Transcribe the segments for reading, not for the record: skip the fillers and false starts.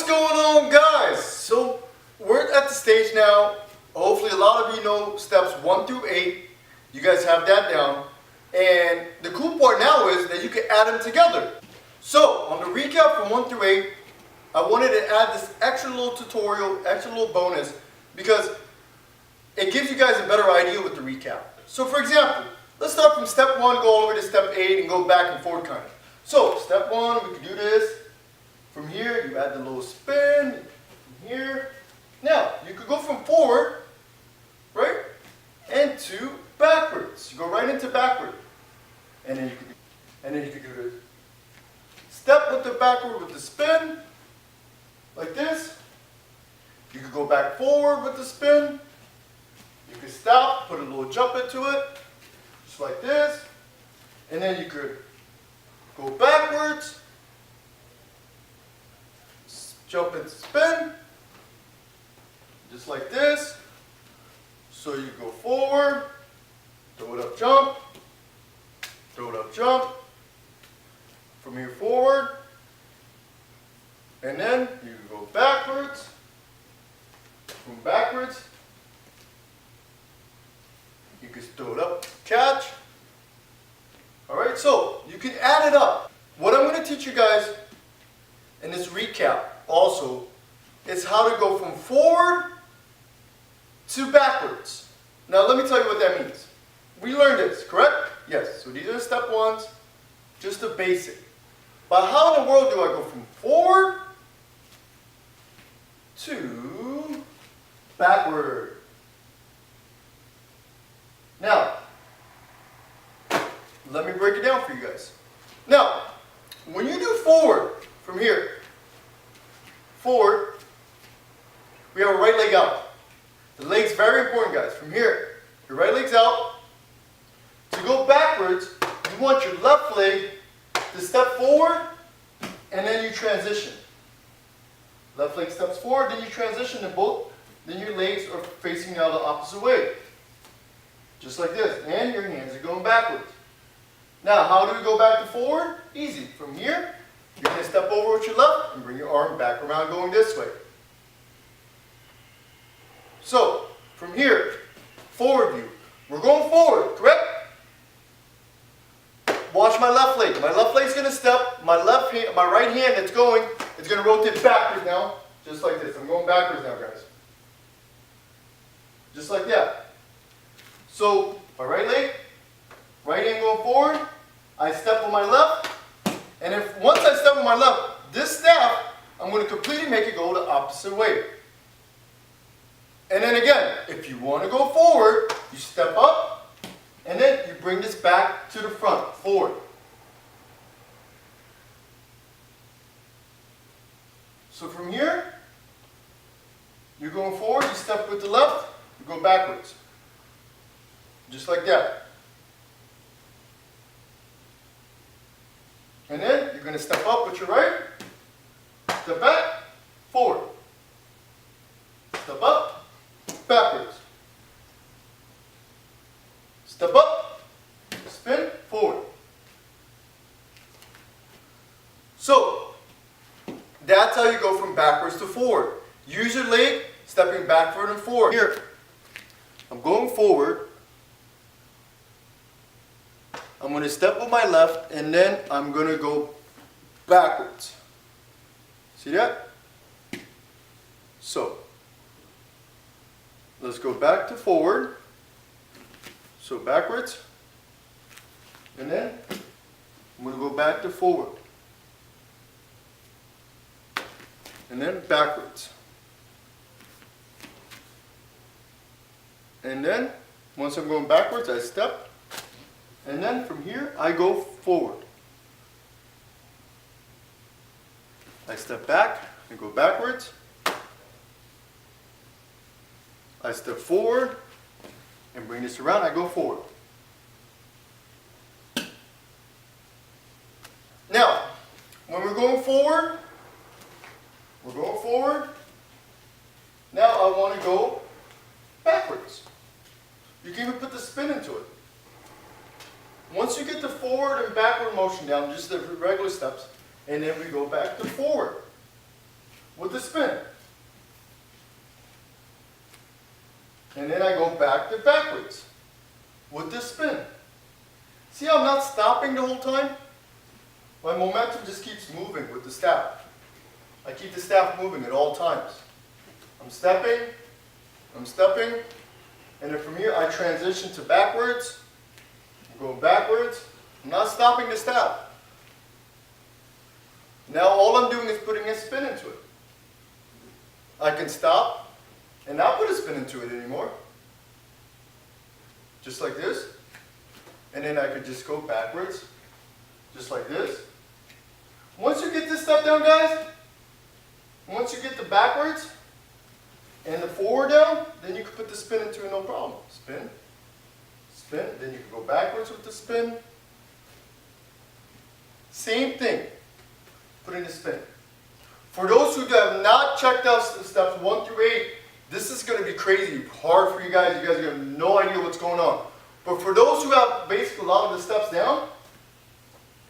going on, guys? So we're at the stage now. Hopefully a lot of you know steps 1 through 8. You guys have that down. And the cool part now is that you can add them together. So on the recap from 1 through 8, I wanted to add this extra little tutorial, extra little bonus, because it gives you guys a better idea with the recap. So for example, let's start from step 1, go all the way to step 8, and go back and forth kind of. So step 1, we can do this. From here, you add the little spin, from here. Now, you could go from forward, right, and to backwards. You go right into backward. And then you can do this. Step with the backward with the spin, like this. You could go back forward with the spin. You could stop, put a little jump into it, just like this. And then you could go backwards, jump and spin, just like this. So you go forward, throw it up, jump, throw it up, jump, from here forward, and then you go backwards, from backwards, you can throw it up, catch. Alright, so you can add it up. What I'm going to teach you guys in this recap also is how to go from forward to backwards. Now let me tell you what that means. We learned this, correct? Yes, so these are the step 1s, just the basic. But how in the world do I go from forward to backward? Now, let me break it down for you guys. Now, when you do forward, from here, forward, we have our right leg out. The leg's very important, guys. From here, your right leg's out. To go backwards, you want your left leg to step forward, and then you transition. Left leg steps forward, then you transition to both. Then your legs are facing now the opposite way. Just like this. And your hands are going backwards. Now, how do we go back to forward? Easy. From here, you're going to step over with your left and bring your arm back around going this way. So, from here, forward view. We're going forward, correct? Watch my left leg. My left leg's going to step. My right hand that's going, it's going to rotate backwards now. Just like this. I'm going backwards now, guys. Just like that. So, my right leg, right hand going forward, I step with my left, and once I step with my left, this staff, I'm going to completely make it go the opposite way. And then again, if you want to go forward, you step up, and then you bring this back to the front, forward. So from here, you're going forward, you step with the left, you go backwards. Just like that. And then you're going to step up with your right, step back, forward. Step up, backwards. Step up, spin, forward. So, that's how you go from backwards to forward. Use your leg, stepping backward and forward. Here, I'm going forward. I'm going to step with my left, and then I'm going to go backwards. See that? So, let's go back to forward. So backwards. And then I'm going to go back to forward. And then backwards. And then, once I'm going backwards, I step. And then from here, I go forward. I step back and go backwards. I step forward and bring this around. I go forward. Now, when we're going forward, now I want to go backwards. You can even put the spin into it. Once you get the forward and backward motion down, just the regular steps, and then we go back to forward. with the spin. And then I go back to backwards with the spin. See how I'm not stopping the whole time? My momentum just keeps moving with the staff. I keep the staff moving at all times. I'm stepping, and then from here I transition to backwards. I'm going backwards. I'm not stopping the staff. Now all I'm doing is putting a spin into it. I can stop and not put a spin into it anymore. Just like this. And then I could just go backwards, just like this. Once you get this stuff down, guys, once you get the backwards and the forward down, then you can put the spin into it, no problem. Spin, spin, then you can go backwards with the spin. Same thing, put in the spin. For those who have not checked out steps 1 through 8, this is going to be crazy hard for you guys. You guys have no idea what's going on. But for those who have basically a lot of the steps down,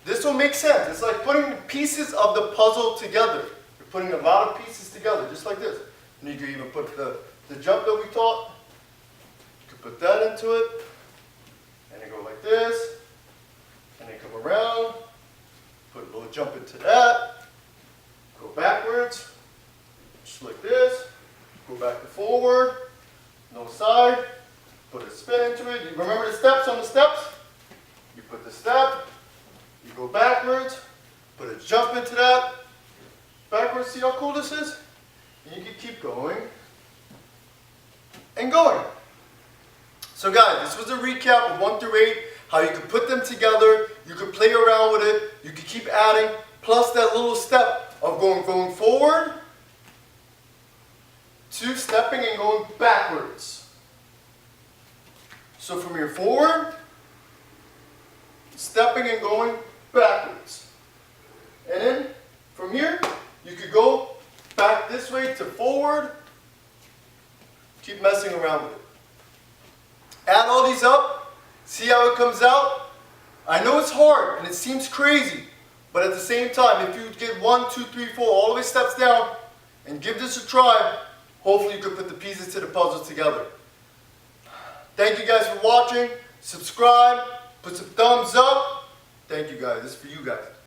this will make sense. It's like putting pieces of the puzzle together. You're putting a lot of pieces together, just like this. And you can even put the jump that we taught. You can put that into it. And then go like this. And then come around. Put a little jump into that. Go backwards. Just like this. Go back to forward. No side. Put a spin into it. You remember the steps on the steps? You put the step. You go backwards. Put a jump into that. Backwards. See how cool this is? And you can keep going and going. So guys, this was a recap of 1 through 8, how you can put them together, you can play around with it, you can keep adding, plus that little step of going forward to stepping and going backwards. So from here forward, stepping and going backwards. And then from here, you could go back this way to forward. Keep messing around with it. Add all these up. See how it comes out. I know it's hard and it seems crazy, but at the same time, if you get 1, 2, 3, 4, all the way steps down and give this a try, hopefully you could put the pieces to the puzzle together. Thank you guys for watching. Subscribe. Put some thumbs up. Thank you guys. This is for you guys.